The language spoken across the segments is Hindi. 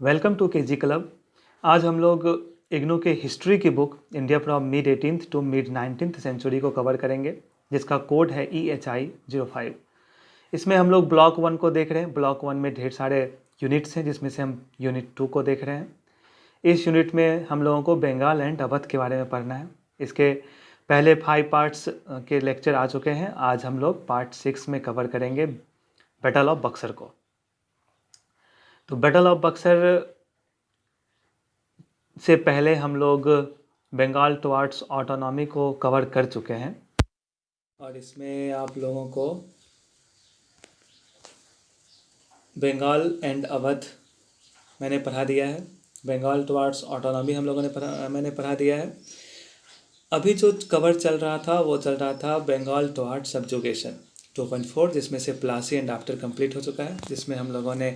Welcome two KG club. आज हम लोग इग्नू के हिस्ट्री की book India from mid 18th to mid 19th century को कवर करेंगे, जिसका कोड है EHI 05। इसमें हम लोग ब्लॉक 1 को देख रहे हैं। ब्लॉक 1 में ढेर सारे यूनिट्स हैं, जिसमें से हम यूनिट 2 को देख रहे हैं। इस यूनिट में हम लोगों को बंगाल एंड अवध के बारे में पढ़ना है। इसके पहले 5 पार्ट्स के लेक्चर आ चुके हैं। आज हम लोग पार्ट 6 में कवर करेंगे बैटल ऑफ बक्सर को। तो बैटल ऑफ बक्सर से पहले हम लोग बंगाल टुवार्ड्स ऑटोनॉमी को कवर कर चुके हैं, और इसमें आप लोगों को बंगाल एंड अवध मैंने पढ़ा दिया है। बंगाल टुवार्ड्स ऑटोनॉमी हम लोगों ने मैंने पढ़ा दिया है। अभी जो कवर चल रहा था वो चल रहा था बंगाल टुवार्ड्स सब्जुगेशन 2.4, जिसमें से प्लासी एंड आफ्टर कंप्लीट हो चुका है। जिसमें हम लोगों ने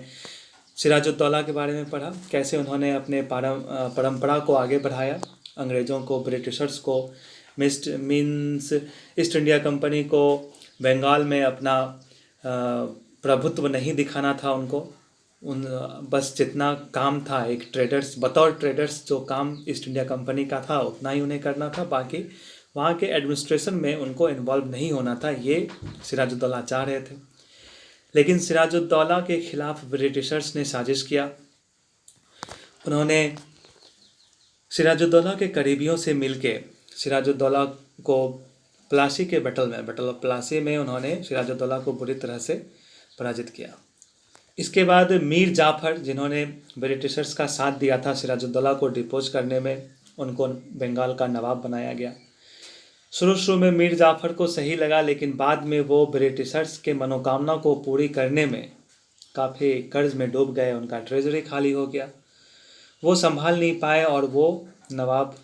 सिराजुद्दौला के बारे में पढ़ा, कैसे उन्होंने अपने परंपरा को आगे बढ़ाया, अंग्रेज़ों को, ब्रिटिशर्स को, मीन्स ईस्ट इंडिया कंपनी को बंगाल में अपना प्रभुत्व नहीं दिखाना था उनको। बस जितना काम था एक ट्रेडर्स, बतौर ट्रेडर्स जो काम ईस्ट इंडिया कंपनी का था उतना ही उन्हें करना था। बाकी वहाँ के एडमिनिस्ट्रेशन में उनको इन्वॉल्व नहीं होना था, ये सिराजुद्दौला चाह रहे थे। लेकिन सिराजुद्दौला के खिलाफ ब्रिटिशर्स ने साजिश किया। उन्होंने सिराजुद्दौला के करीबियों से मिलके सिराजुद्दौला को प्लासी के बैटल ऑफ प्लासी में उन्होंने सिराजुद्दौला को बुरी तरह से पराजित किया। इसके बाद मीर जाफ़र, जिन्होंने ब्रिटिशर्स का साथ दिया था सिराजुद्दौला को डिपोज करने में, उनको बंगाल का नवाब बनाया गया। शुरू में मीर जाफ़र को सही लगा, लेकिन बाद में वो ब्रिटिशर्स के मनोकामना को पूरी करने में काफ़ी कर्ज में डूब गए। उनका ट्रेजरी खाली हो गया, वो संभाल नहीं पाए और वो नवाब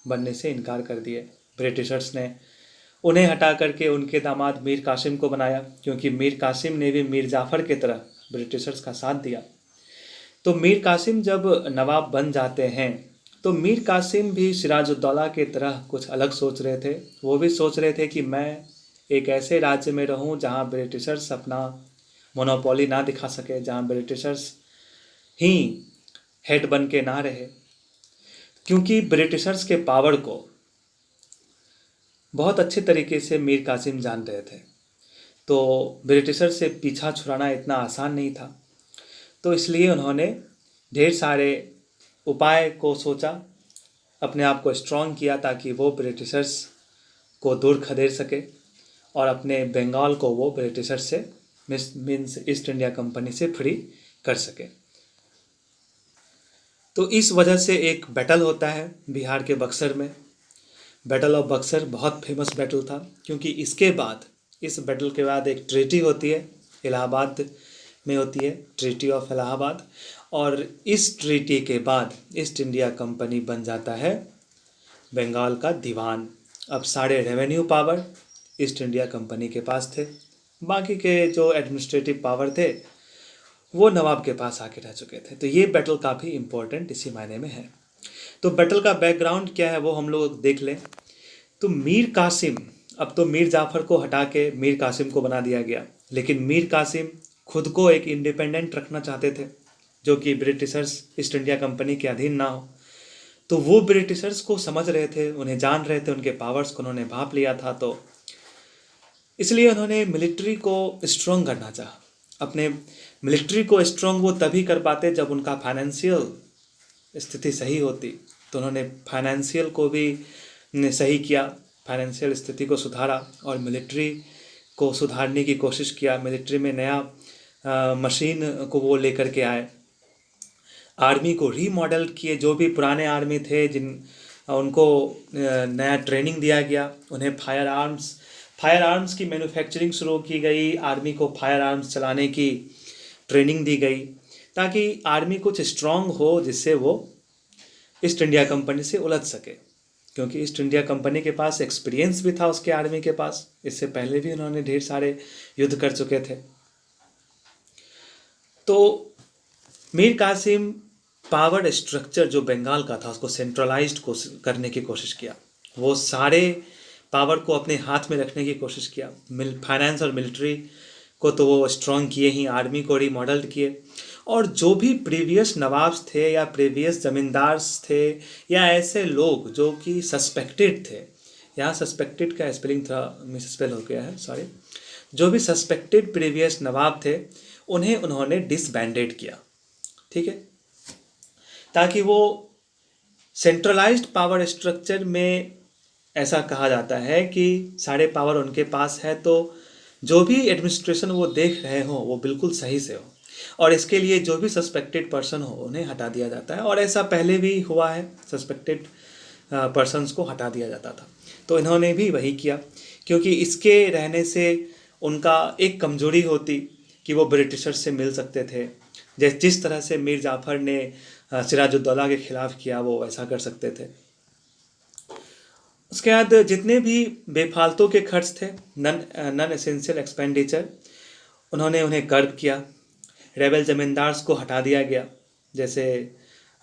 बनने से इनकार कर दिए। ब्रिटिशर्स ने उन्हें हटा करके उनके दामाद मीर कासिम को बनाया, क्योंकि मीर कासिम ने भी मीर जाफ़र की तरह ब्रिटिशर्स का साथ दिया। तो मीर कासिम जब नवाब बन जाते हैं तो मीर कासिम भी सिराजुद्दौला की तरह कुछ अलग सोच रहे थे। वो भी सोच रहे थे कि मैं एक ऐसे राज्य में रहूं जहां ब्रिटिशर्स अपना मोनोपोली ना दिखा सके, जहां ब्रिटिशर्स ही हेड बन के ना रहे, क्योंकि ब्रिटिशर्स के पावर को बहुत अच्छे तरीके से मीर कासिम जान रहे थे। तो ब्रिटिशर्स से पीछा छुड़ाना इतना आसान नहीं था। तो इसलिए उन्होंने ढेर सारे उपाय को सोचा, अपने आप को स्ट्रॉन्ग किया, ताकि वो ब्रिटिशर्स को दूर खदेड़ सके और अपने बंगाल को वो ब्रिटिशर्स से मीन्स ईस्ट इंडिया कंपनी से फ्री कर सके। तो इस वजह से एक बैटल होता है बिहार के बक्सर में। बैटल ऑफ बक्सर बहुत फेमस बैटल था, क्योंकि इसके बाद, इस बैटल के बाद एक ट्रीटी होती है, इलाहाबाद में होती है, ट्रीटी ऑफ इलाहाबाद। और इस ट्रीटी के बाद ईस्ट इंडिया कंपनी बन जाता है बंगाल का दीवान। अब सारे revenue power east India company के पास थे, बाकी के जो एडमिनिस्ट्रेटिव पावर थे वो नवाब के पास आके रह चुके थे। तो ये बैटल काफ़ी इम्पोर्टेंट इसी मायने में है। तो बैटल का बैकग्राउंड क्या है वो हम लोग देख लें। तो मीर कासिम, अब तो मीर जाफ़र को हटा के मीर कासिम को बना दिया गया, लेकिन मीर कासिम खुद को एक इंडिपेंडेंट रखना चाहते थे, जो कि ब्रिटिशर्स ईस्ट इंडिया कंपनी के अधीन ना हो। तो वो ब्रिटिशर्स को समझ रहे थे, उन्हें जान रहे थे, उनके पावर्स को उन्होंने भांप लिया था। तो इसलिए उन्होंने मिलिट्री को स्ट्रॉन्ग करना चाहा। अपने मिलिट्री को स्ट्रॉन्ग वो तभी कर पाते जब उनका फाइनेंशियल स्थिति सही होती। तो उन्होंने फाइनेंशियल को भी सही किया, फाइनेंशियल स्थिति को सुधारा और मिलिट्री को सुधारने की कोशिश किया। मिलिट्री में नया मशीन को वो लेकर के आए, आर्मी को रीमॉडल किए। जो भी पुराने आर्मी थे उनको नया ट्रेनिंग दिया गया। उन्हें फायर आर्म्स की मैन्युफैक्चरिंग शुरू की गई। आर्मी को फायर आर्म्स चलाने की ट्रेनिंग दी गई, ताकि आर्मी कुछ स्ट्रॉन्ग हो, जिससे वो ईस्ट इंडिया कंपनी से उलझ सके। क्योंकि ईस्ट इंडिया कंपनी के पास एक्सपीरियंस भी था उसके आर्मी के पास, इससे पहले भी उन्होंने ढेर सारे युद्ध कर चुके थे। तो मीर कासिम पावर स्ट्रक्चर जो बंगाल का था उसको सेंट्रलाइज्ड करने की कोशिश किया। वो सारे पावर को अपने हाथ में रखने की कोशिश किया। फाइनेंस और मिलिट्री को तो वो स्ट्रॉन्ग किए ही, आर्मी को रीमॉडल्ड किए। और जो भी प्रीवियस नवाब्स थे या प्रीवियस ज़मींदार्स थे या ऐसे लोग जो कि सस्पेक्टेड थे, यहाँ सस्पेक्टेड का स्पेलिंग थोड़ा मिसस्पेल हो गया है, सॉरी, जो भी सस्पेक्टेड प्रीवियस नवाब थे उन्हें उन्होंने डिसबैंडेड किया, ठीक है, ताकि वो सेंट्रलाइज्ड पावर स्ट्रक्चर में ऐसा कहा जाता है कि सारे पावर उनके पास है, तो जो भी एडमिनिस्ट्रेशन वो देख रहे हो वो बिल्कुल सही से हो, और इसके लिए जो भी सस्पेक्टेड पर्सन हो उन्हें हटा दिया जाता है। और ऐसा पहले भी हुआ है, सस्पेक्टेड पर्सन्स को हटा दिया जाता था, तो इन्होंने भी वही किया, क्योंकि इसके रहने से उनका एक कमजोरी होती कि वो ब्रिटिशर से मिल सकते थे, जिस तरह से मीर जाफ़र ने सिराजुद्दौला के ख़िलाफ़ किया वो वैसा कर सकते थे। उसके बाद जितने भी बेफालतू के खर्च थे, नन एसेंशियल एक्सपेंडिचर, उन्होंने उन्हें कर्ब किया। रेबल ज़मींदार्स को हटा दिया गया, जैसे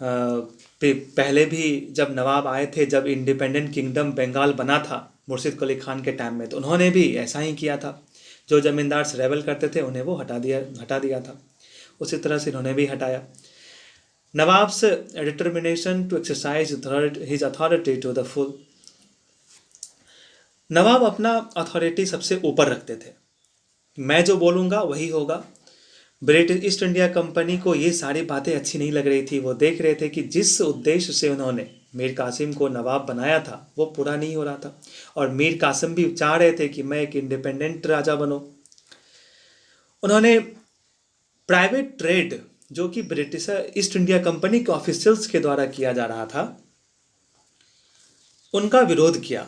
पहले भी जब नवाब आए थे, जब इंडिपेंडेंट किंगडम बंगाल बना था मुर्शिद कुली खान के टाइम में, तो उन्होंने भी ऐसा ही किया था। जो ज़मींदार्स रेबल करते थे उन्हें वो हटा दिया था, उसी तरह से इन्होंने भी हटाया। Nawab's determination to exercise his authority to the full, nawab अपना अथॉरिटी सबसे ऊपर रखते थे, मैं जो बोलूँगा वही होगा। ब्रिटिश ईस्ट इंडिया कंपनी को ये सारी बातें अच्छी नहीं लग रही थी। वो देख रहे थे कि जिस उद्देश्य से उन्होंने मीर कासिम को नवाब बनाया था वो पूरा नहीं हो रहा था, और मीर कासिम भी चाह रहे थे कि मैं एक इंडिपेंडेंट राजा बनूं। उन्होंने प्राइवेट ट्रेड जो कि ब्रिटिश ईस्ट इंडिया कंपनी के ऑफिशियल्स के द्वारा किया जा रहा था उनका विरोध किया,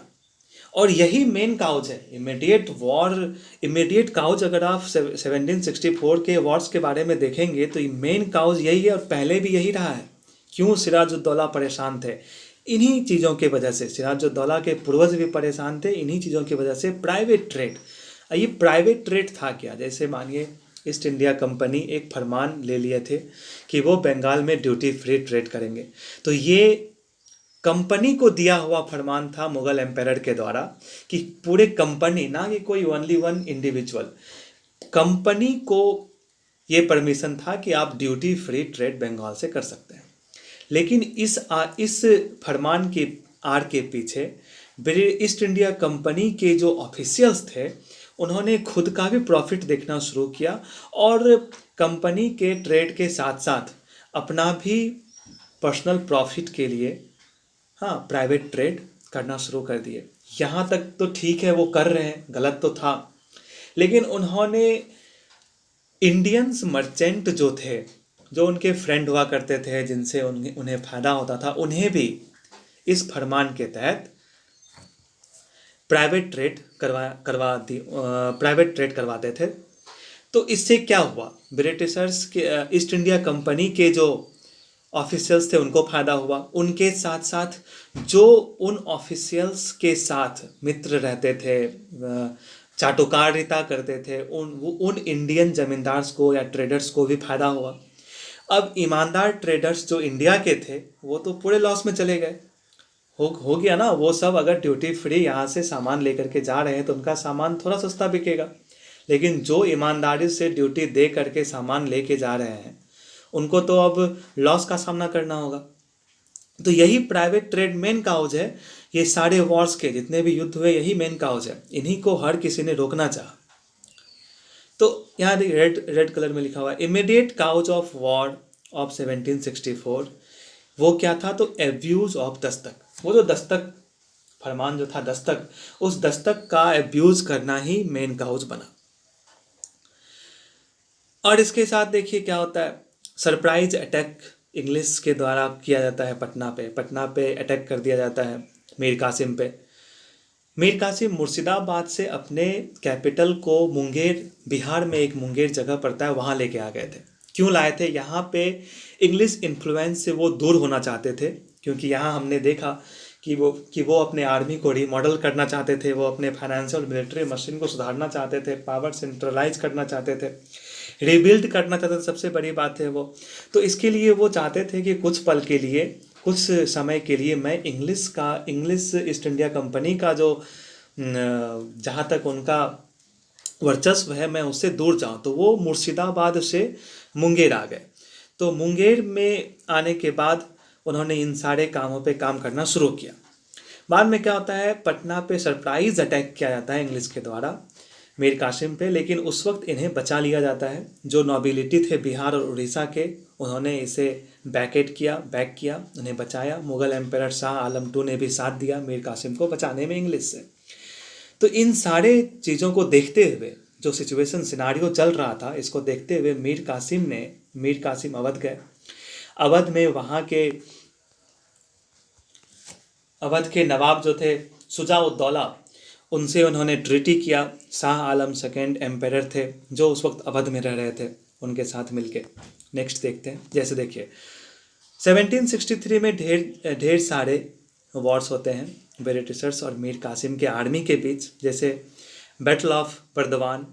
और यही मेन काउज है। इमीडिएट काउज अगर आप 1764 के वॉर्स के बारे में देखेंगे तो मेन काउज यही है, और पहले भी यही रहा है। क्यों सिराजुद्दौला परेशान थे? इन्हीं चीज़ों के वजह से। सिराजुद्दौला के पूर्वज भी परेशान थे इन्हीं चीज़ों की वजह से। प्राइवेट ट्रेड, ये प्राइवेट ट्रेड था क्या? जैसे मानिए ईस्ट इंडिया कंपनी एक फरमान ले लिए थे कि वो बंगाल में ड्यूटी फ्री ट्रेड करेंगे, तो ये कंपनी को दिया हुआ फरमान था मुगल एम्पायर के द्वारा कि पूरे कंपनी, ना कि कोई ओनली वन इंडिविजुअल, कंपनी को ये परमिशन था कि आप ड्यूटी फ्री ट्रेड बंगाल से कर सकते हैं। लेकिन इस फरमान के आड़ के पीछे ईस्ट इंडिया कंपनी के जो ऑफिशियल्स थे उन्होंने खुद का भी प्रॉफिट देखना शुरू किया, और कंपनी के ट्रेड के साथ साथ अपना भी पर्सनल प्रॉफिट के लिए प्राइवेट ट्रेड करना शुरू कर दिए। यहाँ तक तो ठीक है, वो कर रहे हैं, गलत तो था, लेकिन उन्होंने इंडियंस मर्चेंट जो थे, जो उनके फ्रेंड हुआ करते थे, जिनसे उन्हें फ़ायदा होता था, उन्हें भी इस फरमान के तहत प्राइवेट ट्रेड करवाते थे। तो इससे क्या हुआ? ब्रिटिशर्स के ईस्ट इंडिया कंपनी के जो ऑफिशियल्स थे उनको फ़ायदा हुआ, उनके साथ साथ जो उन ऑफिशियल्स के साथ मित्र रहते थे, चाटुकारिता करते थे, उन इंडियन ज़मींदार्स को या ट्रेडर्स को भी फ़ायदा हुआ। अब ईमानदार ट्रेडर्स जो इंडिया के थे वो तो पूरे लॉस में चले गए। हो गया ना, वो सब अगर ड्यूटी फ्री यहाँ से सामान लेकर के जा रहे हैं तो उनका सामान थोड़ा सस्ता बिकेगा, लेकिन जो ईमानदारी से ड्यूटी दे करके सामान लेके जा रहे हैं उनको तो अब लॉस का सामना करना होगा। तो यही प्राइवेट ट्रेड मेन काउज है। ये सारे वॉर्स के जितने भी युद्ध हुए यही मेन काउज है, इन्हीं को हर किसी ने रोकना चाहा। तो यहाँ रेड कलर में लिखा हुआ है immediate cause of war of 1764। वो क्या था? तो एब्यूज ऑफ दस्तक। वो जो दस्तक फरमान जो था, दस्तक, उस दस्तक का एब्यूज करना ही मेन काउज बना। और इसके साथ देखिए क्या होता है, सरप्राइज अटैक इंग्लिश के द्वारा किया जाता है। पटना पे अटैक कर दिया जाता है मीर कासिम पे। मीर कासिम मुर्शिदाबाद से अपने कैपिटल को मुंगेर, बिहार में एक मुंगेर जगह पड़ता है, वहाँ लेके आ गए थे। क्यों लाए थे? यहाँ पे इंग्लिश इन्फ्लुएंस से वो दूर होना चाहते थे, क्योंकि यहाँ हमने देखा कि वो अपने आर्मी को रीमॉडल करना चाहते थे, वो अपने फाइनेंशियल मिलिट्री मशीन को सुधारना चाहते थे, पावर सेंट्रलाइज करना चाहते थे, रीबिल्ड करना चाहते थे, सबसे बड़ी बात है वो। तो इसके लिए वो चाहते थे कि कुछ पल के लिए, कुछ समय के लिए मैं इंग्लिश ईस्ट इंडिया कंपनी का जो जहाँ तक उनका वर्चस्व है मैं उससे दूर जाऊँ। तो वो मुर्शिदाबाद से मुंगेर आ गए। तो मुंगेर में आने के बाद उन्होंने इन सारे कामों पे काम करना शुरू किया। बाद में क्या होता है, पटना पे सरप्राइज अटैक किया जाता है इंग्लिश के द्वारा मीर कासिम पे, लेकिन उस वक्त इन्हें बचा लिया जाता है। जो नोबिलिटी थे बिहार और उड़ीसा के, उन्होंने इसे बैक किया, उन्हें बचाया। मुगल एम्पायर शाह आलम II ने भी साथ दिया मीर कासिम को बचाने में इंग्लिश से। तो इन सारे चीज़ों को देखते हुए, जो सिचुएशन सिनारियो चल रहा था, इसको देखते हुए मीर कासिम अवध गए। अवध में वहाँ के अवध के नवाब जो थे शुजा-उद-दौला, उनसे उन्होंने ट्रीटी किया। शाह आलम II एम्पायर थे जो उस वक्त अवध में रह रहे थे, उनके साथ मिलके। नेक्स्ट देखते हैं। जैसे देखिए 1763 में ढेर सारे वॉर्स होते हैं ब्रिटिशर्स और मीर कासिम के आर्मी के बीच, जैसे battle of Burdwan,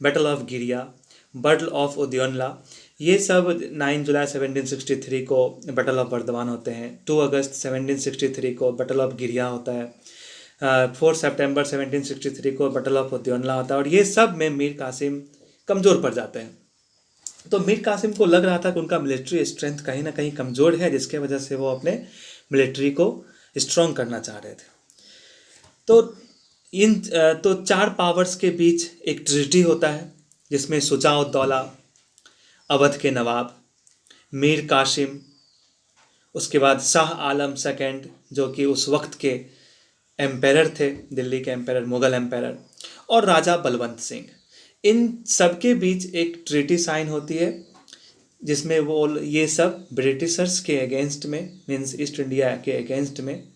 battle of Giria, battle of Udhuanala. ये सब 9 जुलाई 1763 को बैटल ऑफ बर्दवान होते हैं। 2 अगस्त 1763 को बैटल ऑफ गिरिया होता है। 4 सितंबर 1763 को बैटल ऑफ उद्योनला होता है। और ये सब में मीर कासिम कमज़ोर पड़ जाते हैं। तो मीर कासिम को लग रहा था कि उनका मिलिट्री स्ट्रेंथ कहीं ना कहीं कमज़ोर है, जिसके वजह से वो अपने मिलिट्री को स्ट्रॉन्ग करना चाह रहे थे। तो 4 पावर्स के बीच एक ट्रीटी होता है, जिसमें शुजा-उद-दौला, अवध के नवाब, मीर कासिम, उसके बाद शाह आलम II जो कि उस वक्त के एम्पायर थे, दिल्ली के एम्पायर, मुग़ल एम्पायर, और राजा बलवंत सिंह, इन सब के बीच एक ट्रीटी साइन होती है, जिसमें ये सब ब्रिटिशर्स के अगेंस्ट में, मीन्स ईस्ट इंडिया के अगेंस्ट में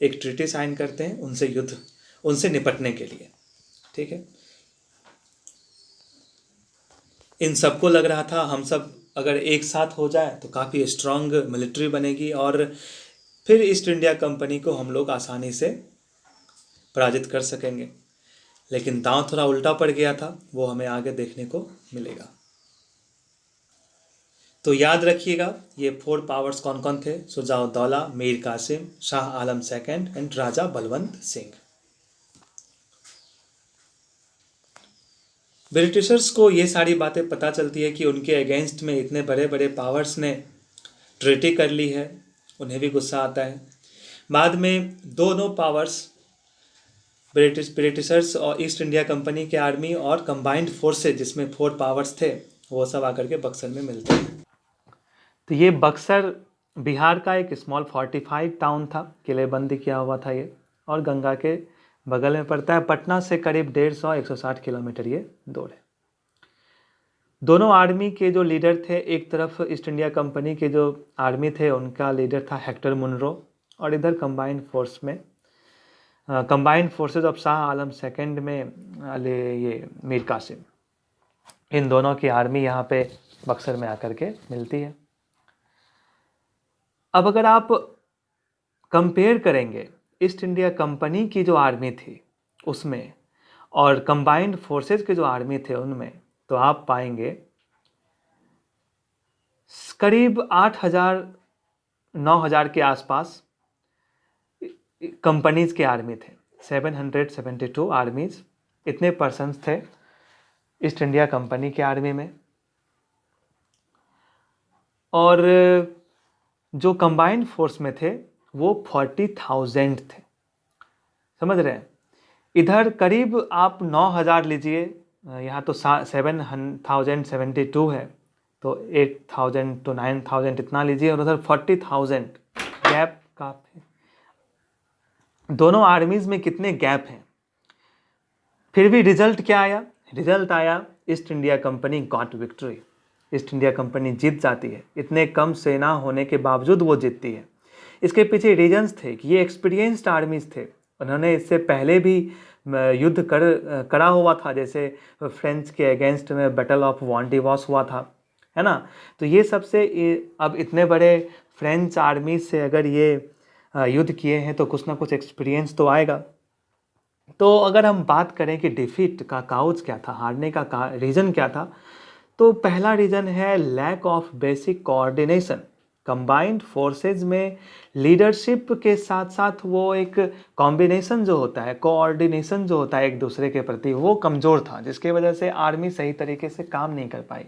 एक ट्रीटी साइन करते हैं उनसे निपटने के लिए। ठीक है। इन सबको लग रहा था हम सब अगर एक साथ हो जाए तो काफ़ी स्ट्रांग मिलिट्री बनेगी और फिर ईस्ट इंडिया कंपनी को हम लोग आसानी से पराजित कर सकेंगे। लेकिन दांव थोड़ा उल्टा पड़ गया था, वो हमें आगे देखने को मिलेगा। तो याद रखिएगा ये 4 पावर्स कौन कौन थे: Shuja-ud-Daula, Mir Qasim, Shah Alam II and Raja Balwant Singh. Britishers को ये सारी बातें पता चलती है कि उनके अगेंस्ट में इतने बड़े बड़े पावर्स ने ट्रीटी कर ली है, उन्हें भी गुस्सा आता है। बाद में दोनों पावर्स, ब्रिटिशर्स और ईस्ट इंडिया कंपनी के आर्मी और कंबाइंड फोर्सेज, जिसमें 4 पावर्स थे, वो सब आकर के बक्सर में मिलते हैं। तो ये बक्सर बिहार का एक स्मॉल फोर्टिफाइड टाउन था, किलेबंदी किया हुआ था ये, और गंगा के बगल में पड़ता है। पटना से करीब 150-160 किलोमीटर ये दूर है। दोनों आर्मी के जो लीडर थे, एक तरफ ईस्ट इंडिया कंपनी के जो आर्मी थे उनका लीडर था हेक्टर मुनरो, और इधर combined forces of Shah Alam II में ये मीर कासिम, इन दोनों की आर्मी यहाँ पे बक्सर में आकर के मिलती है। अब अगर आप कंपेयर करेंगे ईस्ट इंडिया कंपनी की जो आर्मी थी उसमें और कंबाइंड फोर्सेज के जो आर्मी थे उनमें, तो आप पाएंगे करीब 8,000-9,000 के आसपास कंपनीज के आर्मी थे। 772 आर्मीज, इतने पर्सन्स थे ईस्ट इंडिया कंपनी के आर्मी में। और जो कंबाइंड फोर्स में थे वो 40,000 थे। समझ रहे हैं? इधर करीब आप 9,000 लीजिए, यहाँ तो 7,072 है, तो 8,000 to 9,000 इतना लीजिए, और उधर 40,000, गैप काफ़ी। दोनों आर्मीज़ में कितने गैप हैं। फिर भी रिजल्ट क्या आया? रिजल्ट आया East India Company got victory. East India Company जीत जाती है। इतने कम सेना होने के बावजूद वो जीतती है। इसके पीछे रीजन्स थे कि ये एक्सपीरियंस्ड आर्मीज थे, उन्होंने इससे पहले भी युद्ध करा हुआ था, जैसे फ्रेंच के अगेंस्ट में बैटल ऑफ वांडीवॉस हुआ था, है ना। तो ये सबसे अब इतने बड़े फ्रेंच आर्मी से अगर ये युद्ध किए हैं तो कुछ ना कुछ एक्सपीरियंस तो आएगा। तो अगर हम बात करें कि डिफीट का काउज क्या था, हारने का रीज़न क्या था, तो पहला रीज़न है lack of basic coordination. Combined forces में लीडरशिप के साथ साथ वो एक कॉम्बिनेशन जो होता है, कोऑर्डिनेशन जो होता है एक दूसरे के प्रति, वो कमज़ोर था, जिसके वजह से आर्मी सही तरीके से काम नहीं कर पाई।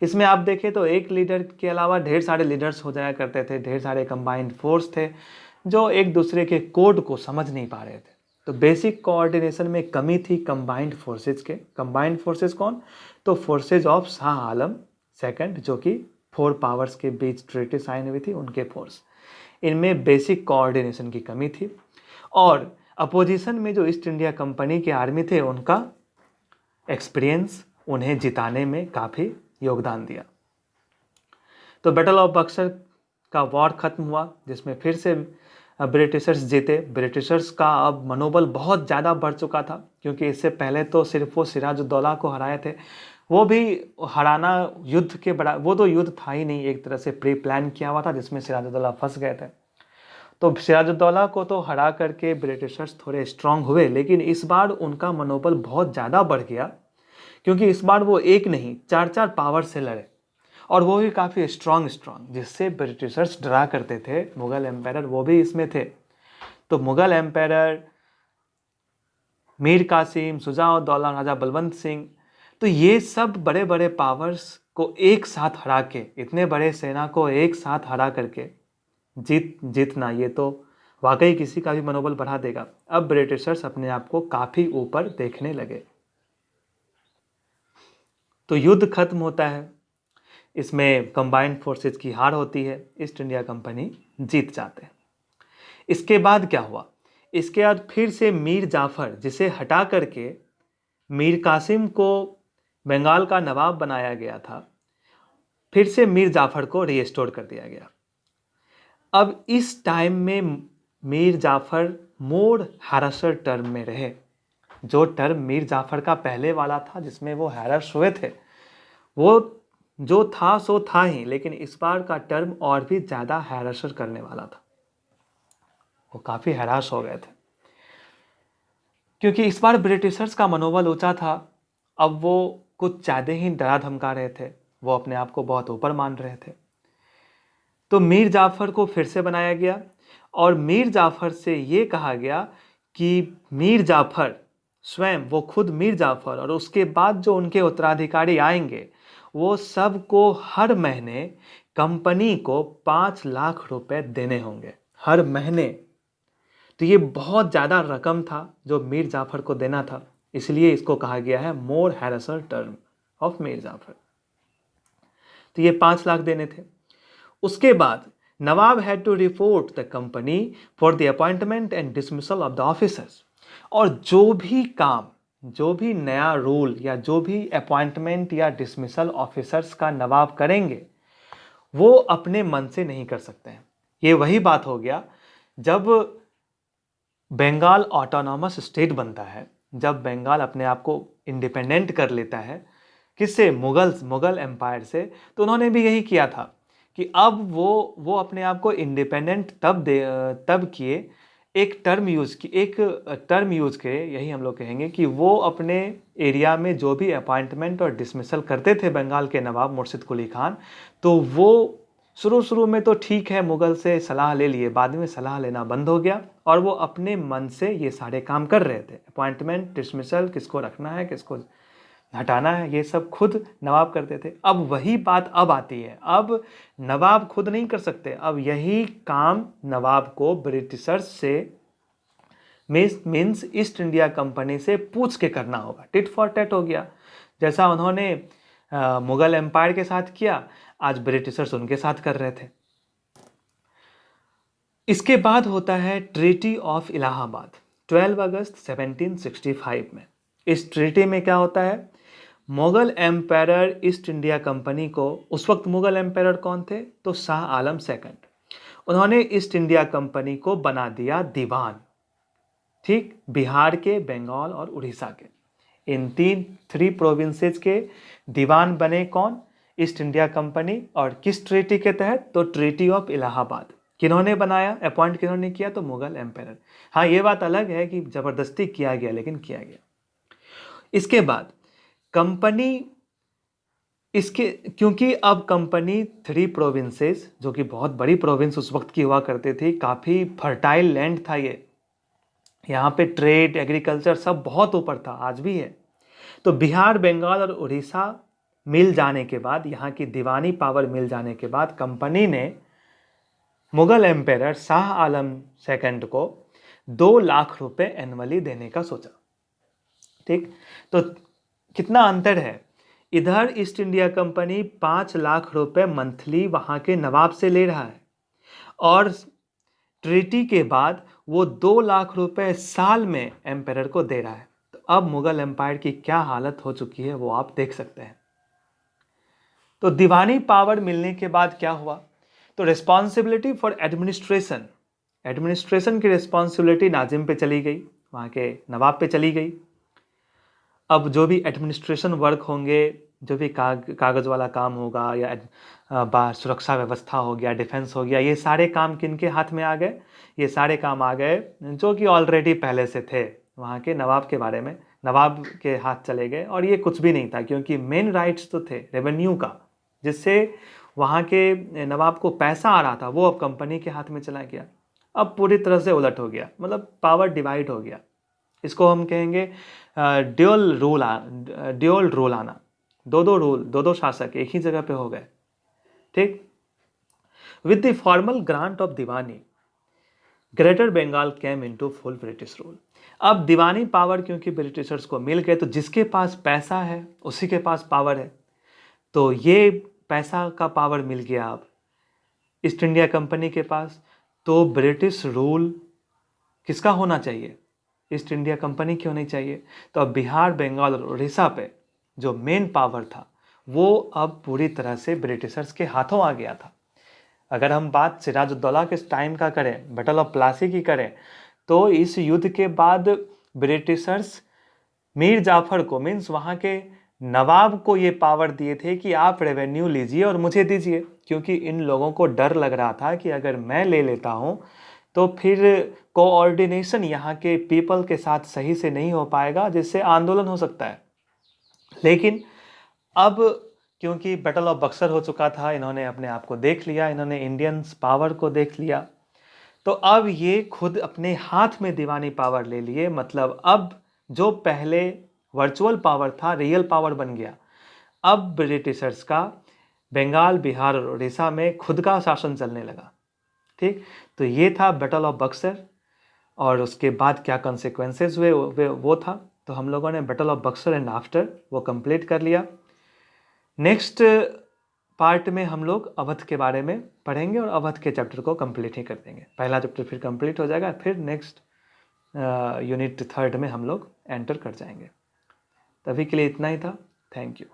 इसमें आप देखें तो एक लीडर के अलावा ढेर सारे लीडर्स हो जाया करते थे, ढेर सारे कंबाइंड फोर्स थे जो एक दूसरे के कोड को समझ नहीं पा रहे थे। तो बेसिक कोऑर्डिनेशन में कमी थी कंबाइंड फोर्सेज के। कंबाइंड फोर्सेज कौन? तो forces of Shah Alam second, जो कि 4 पावर्स के बीच ट्रीटी साइन हुई थी, उनके फोर्स। इनमें बेसिक कोऑर्डिनेशन की कमी थी। और अपोजिशन में जो ईस्ट इंडिया कंपनी के आर्मी थे, उनका एक्सपीरियंस उन्हें जिताने में काफ़ी योगदान दिया। तो बैटल ऑफ बक्सर का वॉर खत्म हुआ, जिसमें फिर से ब्रिटिशर्स जीते। ब्रिटिशर्स का अब मनोबल बहुत ज़्यादा बढ़ चुका था, क्योंकि इससे पहले तो सिर्फ वो सिराजुद्दौला को हराए थे। वो भी हराना युद्ध के बड़ा, वो तो युद्ध था ही नहीं, एक तरह से प्री प्लान किया हुआ था जिसमें सिराजुद्दौला फंस गए थे। तो सिराजुद्दौला को तो हरा करके ब्रिटिशर्स थोड़े स्ट्रांग हुए, लेकिन इस बार उनका मनोबल बहुत ज़्यादा बढ़ गया, क्योंकि इस बार वो एक नहीं 4-4 पावर से लड़े, और वो भी काफ़ी स्ट्रांग, जिससे ब्रिटिशर्स डरा करते थे। मुग़ल एम्पायर वो भी इसमें थे। तो मुग़ल एम्पायर, मीर कासिम, शुजा-उद-दौला, राजा बलवंत सिंह, तो ये सब बड़े बड़े पावर्स को एक साथ हरा के, इतने बड़े सेना को एक साथ हरा करके जीतना, ये तो वाकई किसी का भी मनोबल बढ़ा देगा। अब ब्रिटिशर्स अपने आप को काफ़ी ऊपर देखने लगे। तो युद्ध खत्म होता है, इसमें कंबाइंड फोर्सेस की हार होती है, ईस्ट इंडिया कंपनी जीत जाते हैं। इसके बाद क्या हुआ? इसके बाद फिर से मीर जाफ़र, जिसे हटा करके मीर कासिम को बंगाल का नवाब बनाया गया था, फिर से मीर जाफ़र को रीस्टोर कर दिया गया। अब इस टाइम में मीर जाफ़र मोर हैरसर टर्म में रहे। जो टर्म मीर जाफ़र का पहले वाला था, जिसमें वो हैरस हुए थे, वो जो था सो था ही, लेकिन इस बार का टर्म और भी ज़्यादा हैरसर करने वाला था। वो काफ़ी हैरास हो गए थे, क्योंकि इस बार ब्रिटिशर्स का मनोबल ऊंचा था। अब वो कुछ ज़्यादा ही डरा धमका रहे थे, वो अपने आप को बहुत ऊपर मान रहे थे। तो मीर जाफ़र को फिर से बनाया गया, और मीर जाफ़र से ये कहा गया कि मीर जाफ़र स्वयं, वो खुद मीर जाफ़र और उसके बाद जो उनके उत्तराधिकारी आएंगे, वो सब को हर महीने कंपनी को 5 लाख रुपए देने होंगे, हर महीने। तो ये बहुत ज़्यादा रकम था जो मीर जाफ़र को देना था, इसलिए इसको कहा गया है more harsher term of Mir Jafar. तो ये 5 लाख देने थे। उसके बाद nawab had to report the company for the appointment and dismissal of the officers. और जो भी काम, जो भी नया रूल या जो भी अपॉइंटमेंट या डिसमिसल ऑफिसर्स का नवाब करेंगे, वो अपने मन से नहीं कर सकते हैं। ये वही बात हो गया जब बंगाल ऑटोनॉमस स्टेट बनता है, जब बंगाल अपने आप को इंडिपेंडेंट कर लेता है, किससे? मुगल एम्पायर से। तो उन्होंने भी यही किया था कि अब वो अपने आप को इंडिपेंडेंट तब किए, एक टर्म यूज़ किए, यही हम लोग कहेंगे कि वो अपने एरिया में जो भी अपॉइंटमेंट और डिसमिसल करते थे बंगाल के नवाब मुर्शिद कुली खान, तो वो शुरू में तो ठीक है, मुग़ल से सलाह ले लिए, बाद में सलाह लेना बंद हो गया, और वो अपने मन से ये सारे काम कर रहे थे। अपॉइंटमेंट, डिसमिसल, किसको रखना है, किसको हटाना है, ये सब खुद नवाब करते थे। अब वही बात अब आती है, अब नवाब खुद नहीं कर सकते, अब यही काम नवाब को ब्रिटिशर्स से मीन्स ईस्ट इंडिया कंपनी से पूछ के करना होगा। टिट फॉर टैट हो गया, जैसा उन्होंने मुगल एम्पायर के साथ किया, आज ब्रिटिशर्स उनके साथ कर रहे थे। इसके बाद होता है ट्रीटी ऑफ इलाहाबाद 12 अगस्त 1765 में। इस ट्रीटी में क्या होता है? Mughal empire East India company को, उस वक्त मुगल एम्पायर कौन थे? तो शाह आलम सेकंड, उन्होंने ईस्ट इंडिया कंपनी को बना दिया दीवान। ठीक, बिहार के, बंगाल और उड़ीसा के, इन 3 प्रोविंसेस के दीवान बने कौन? East India company. और किस ट्रीटी के तहत? तो ट्रीटी ऑफ इलाहाबाद। किन्होंने बनाया, अपॉइंट किन्होंने किया? तो मुगल एम्पायर। हाँ, ये बात अलग है कि ज़बरदस्ती किया गया, लेकिन किया गया। इसके बाद कंपनी, क्योंकि अब कंपनी 3 प्रोविंसेस, जो कि बहुत बड़ी प्रोविंस उस वक्त की हुआ करती थी, काफ़ी फर्टाइल लैंड था ये, यहाँ पे ट्रेड, एग्रीकल्चर सब बहुत ऊपर था, आज भी है। तो बिहार, बंगाल और उड़ीसा मिल जाने के बाद, यहाँ की दीवानी पावर मिल जाने के बाद कंपनी ने मुगल एम्पायर शाह आलम सेकंड को 2 लाख रुपए एनुअली देने का सोचा। ठीक, तो कितना अंतर है। इधर ईस्ट इंडिया कंपनी 5 लाख रुपए मंथली वहाँ के नवाब से ले रहा है और ट्रीटी के बाद वो 2 लाख रुपए साल में एम्पायर को दे रहा है। तो अब मुगल एम्पायर की क्या हालत हो चुकी है वो आप देख सकते हैं। तो दीवानी पावर मिलने के बाद क्या हुआ, तो रिस्पॉन्सिबिलिटी फॉर एडमिनिस्ट्रेशन की रिस्पॉन्सिबिलिटी नाजिम पे चली गई, वहाँ के नवाब पे चली गई। अब जो भी एडमिनिस्ट्रेशन वर्क होंगे, जो भी कागज़ वाला काम होगा या सुरक्षा व्यवस्था हो गया, डिफेंस हो गया, ये सारे काम किनके हाथ में आ गए, ये सारे काम आ गए जो कि ऑलरेडी पहले से थे वहाँ के नवाब के बारे में, नवाब के हाथ चले गए। और ये कुछ भी नहीं था क्योंकि मेन राइट्स तो थे रेवेन्यू का, जिससे वहाँ के नवाब को पैसा आ रहा था वो अब कंपनी के हाथ में चला गया। अब पूरी तरह से उलट हो गया, मतलब पावर डिवाइड हो गया। इसको हम कहेंगे ड्यूअल रोल आना, दो शासक एक ही जगह पे हो गए। ठीक, with the formal grant of Diwani greater Bengal came into full British rule. अब दीवानी पावर क्योंकि ब्रिटिशर्स को मिल गए, तो जिसके पास पैसा है उसी के पास पावर है। तो ये पैसा का पावर मिल गया अब ईस्ट इंडिया कंपनी के पास। तो ब्रिटिश रूल किसका होना चाहिए, ईस्ट इंडिया कंपनी की होनी चाहिए। तो अब बिहार, बंगाल और उड़ीसा पे जो मेन पावर था वो अब पूरी तरह से ब्रिटिशर्स के हाथों आ गया था। अगर हम बात सिराजुद्दौला के टाइम का करें, बैटल ऑफ प्लासी की करें, तो इस युद्ध के बाद ब्रिटिशर्स मीर जाफर को, मीन्स वहाँ के नवाब को ये पावर दिए थे कि आप रेवेन्यू लीजिए और मुझे दीजिए, क्योंकि इन लोगों को डर लग रहा था कि अगर मैं ले लेता हूँ तो फिर कोऑर्डिनेशन यहाँ के पीपल के साथ सही से नहीं हो पाएगा, जिससे आंदोलन हो सकता है। लेकिन अब क्योंकि बैटल ऑफ बक्सर हो चुका था, इन्होंने अपने आप को देख लिया, इन्होंने इंडियंस पावर को देख लिया, तो अब ये खुद अपने हाथ में दीवानी पावर ले लिए। मतलब अब जो पहले वर्चुअल पावर था रियल पावर बन गया। अब ब्रिटिशर्स का बंगाल, बिहार और उड़ीसा में खुद का शासन चलने लगा। ठीक, तो ये था बैटल ऑफ बक्सर और उसके बाद क्या कॉन्सिक्वेंसेस हुए वो था। तो हम लोगों ने battle of Buxar and after वो कंप्लीट कर लिया। नेक्स्ट पार्ट में हम लोग अवध के बारे में पढ़ेंगे और अवध के चैप्टर को कंप्लीट ही कर देंगे। पहला चैप्टर फिर कंप्लीट हो जाएगा, फिर नेक्स्ट यूनिट 3 में हम लोग एंटर कर जाएंगे। तभी के लिए इतना ही था। Thank you.